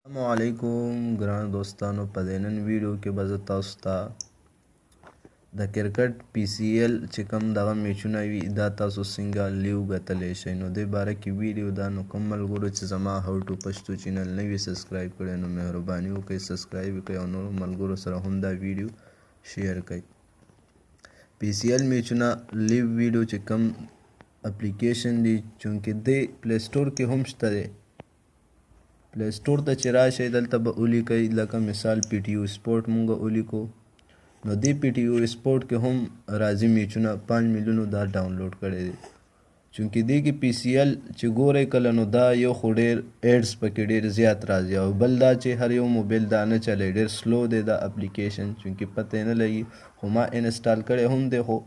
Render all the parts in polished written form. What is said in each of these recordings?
السلام علیکم ګران دوستانو، په دې نن ویډیو کې به زه تاسو ته د کرکټ پی سی ایل چې کوم دغه میچونه وي دا تاسو څنګه لیو ګټلی شئ. نو دې باره کې ویډیو دا نو کوم ملګرو چې زما هاو ټو پښتو چینل نه وي سبسکرایب کړی نو مهرباني وکړئ سبسکرایب یې کړئ او نورو ملګرو سره هم دا ویډیو شیر کړئ. پی سی ایل میچونه لیو ویډیو چې کوم اپلیکیشن دی چونکې دی پلی سټور کې هم شته دی. پلی سټور ته چې راشئ دلته به ولیکئ لکه مثال پی ټي یو سپورټ مونږ ولیکو نو دې پی ټي یو سپورټ کې هم راځي میچونه 5 میلیونو دا ډاونلوډ کړی دی. چونکې دې کې پی سی ایل چې ګورئ کله نو دا یو خو ډېر ایډز پکې ډېر زیات راځي او بل دا چې هر یو موبایل دا نه چلی ډېر سلو دی دا اپلیکیشن چونکې پته یې نه لګي خو ما انسټال کړی هم دی خو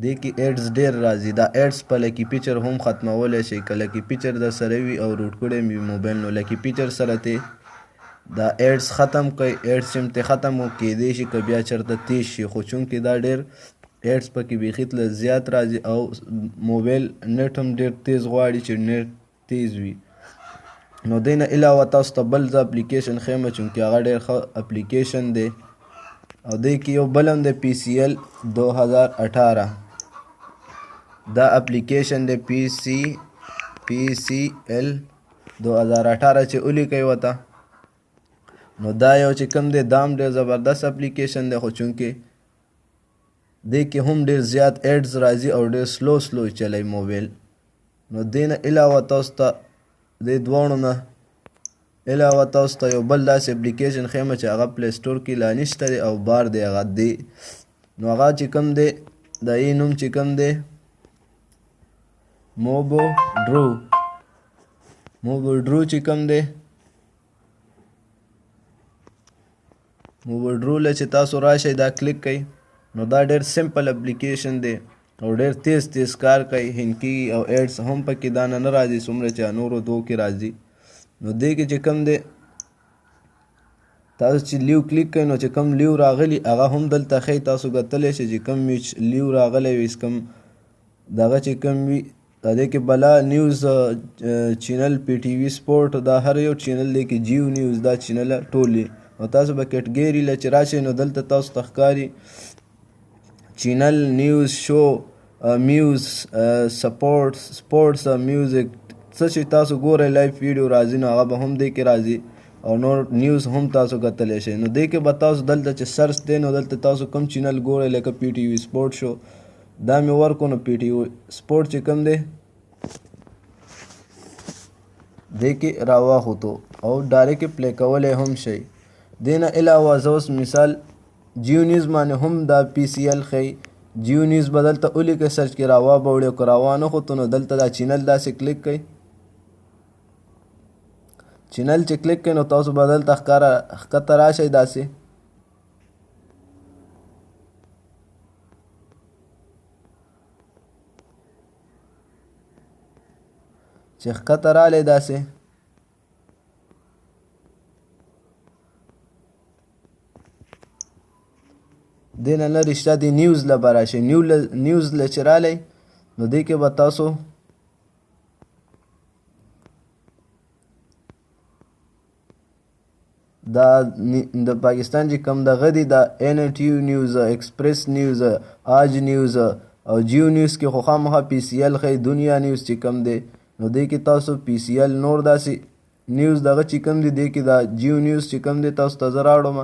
دې کې ایډز ډېر راځي. دا ایډز په لکی پیچر هم ختمولی شئ که لکی پیچر در سره وي او روټ کړی وي موبایل نو لکی پیچر سره ترې دا ایډز ختم کړئ. ایډز چې ترې ختم کیدی شي که بیا چېرته تیز شي خو چونکې دا ډېر ایډز پکې بیخي تله زیات راځي او موبایل نیټ هم ډېر تیز غواړي چې نیټ تیز وي. نو دې نه علاوه تاسو ته بل زه اپلیکیشن ښیم چونکې هغه ډېر ښه اپلیکیشن دی او دې کې یو بل هم دی پی سی ایل 2018 دا اپلیکیشن دی پی سی ایل 2018 چې ولیکئ ورته نو دا یو چې کوم دی دا هم ډېر زبردست اپلیکیشن دی خو چونکې دې کې هم ډېر زیات ایډز راځي او ډېر سلو چلی موبایل. نو دې نه علاوه تاسو ته دې دواړو نه علاوه تاسو ته یو بل داسې اپلیکیشن ښیم چې هغه پلی سټور کې لا نشته دی او بار دی هغه دی نو هغه چې کوم دی د یې نوم چې کوم دی موبو ډرو چې کوم دی موبو ډرو له چې تاسو راشئ دا کلیک کئ نو دا ډېر سمپل اپلیکیشن دی او ډېر تیز کار کوي هنکي او ایډز هم پکې دا نه راځي څومره چې نورو دو کې راځي. نو دې کې چې کوم دی تاسو چې لیو کلیک کئ نو چې کوم لیو راغلی هغه هم دلته ښیي تاسو ګتلی شئ چې کوم میچ لیو راغلی وي کوم دغه چې کوم وي دې کې بلا نیوز چینل پی ټي وي سپورټ دا هر یو چینل دی کې جیو نیوز دا چینل ټول او تاسو به کټګیري له چې راشئ نو دلته تاسو ته ښکاري چینل نیوز شو میوز سپورټس میوزک څه چې تاسو ګورئ لایف ویډیو راځي نو هغه به هم دې کې راځي او نور نیوز هم تاسو کتلی شئ. نو دې کې به تاسو دلته چې سرچ دی نو دلته تاسو کوم چینل ګورئ لکه پی ټي وي سپورټ شو دا مې ورکړو نو پی ټي وي سپورټ چې کوم دی دې کې راواخوتو او ډایرکټ پلی کولی هم شئ. دې نه علاوه زه اوس مثال جیو نیوز باندې هم دا پی سی ایل ښیي جیو نیوز به دلته ولیکئ سرچ کې راوا به وړي که راوا نه ښوتو نو دلته دا چینل داسې کلیک کئ چینل چې کلیک کئ نو تاسو به دلته ښکته راشئ داسې چې ښکته رالی داسې دې نه لرې شته د نیوز له به راشئ نیوز له چې رالی نو دې کې به تاسو دا د پاکستان چې کوم دغه دی دا NTU نیوز ایکسپریس نیوز آج نیوز او جیو نیوز کې خو خامخا پی سی ایل ښیي دنیا نیوز چې کوم دی نو دې کې تاسو پی سی ایل نور داسې نیوز دغه چې کوم دی دې کې دا جیو نیوز چې کوم دی تاسو ته زه راوړم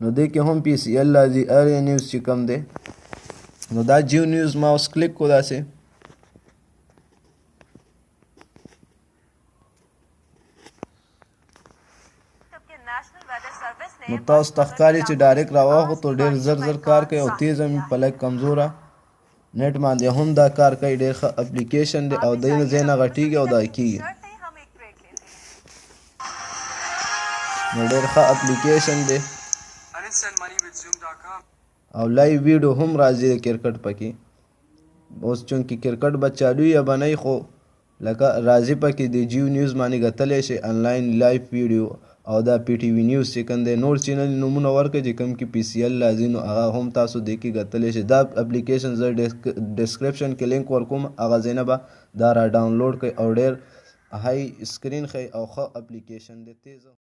نو دې کې هم پی سی ایل راځي اریا نیوز چې کوم دی نو دا جیو نیوز ما اوس کلیک کو داسې نو تاسو ته ښکاري چې ډایرکټ راواخوتو ډېر زر کار کوي او تیز هم په لږ کمزوره نیټ باندې هم دا کار کوي ډېر ښه اپلیکیشن دی او دې نه ځای نه غټیږي او دا کیږي نو ډېر ښه اپلیکیشن دی او لایو ویډیو هم راځي د کرکټ پکې اوس چونکې کرکټ به چالو یا به نه خو لکه راځي پکې د جیو نیوز باندې ګتلی شي انلاین لایف ویډیو او دا پی ټي وي نیوز چې کوم دی نور چینل نومونه ورکړئ چې کوم کې پی سی ایل راځي نو هغه هم تاسو دې کې ګتلی شئ. دا اپلیکیشن زه ډسکرپشن کې لینک ورکوم هغه ځای نه به دا را ډاونلوډ کړئ او ډېر هائی سکرین ښیي او ښه اپلیکیشن دی تیز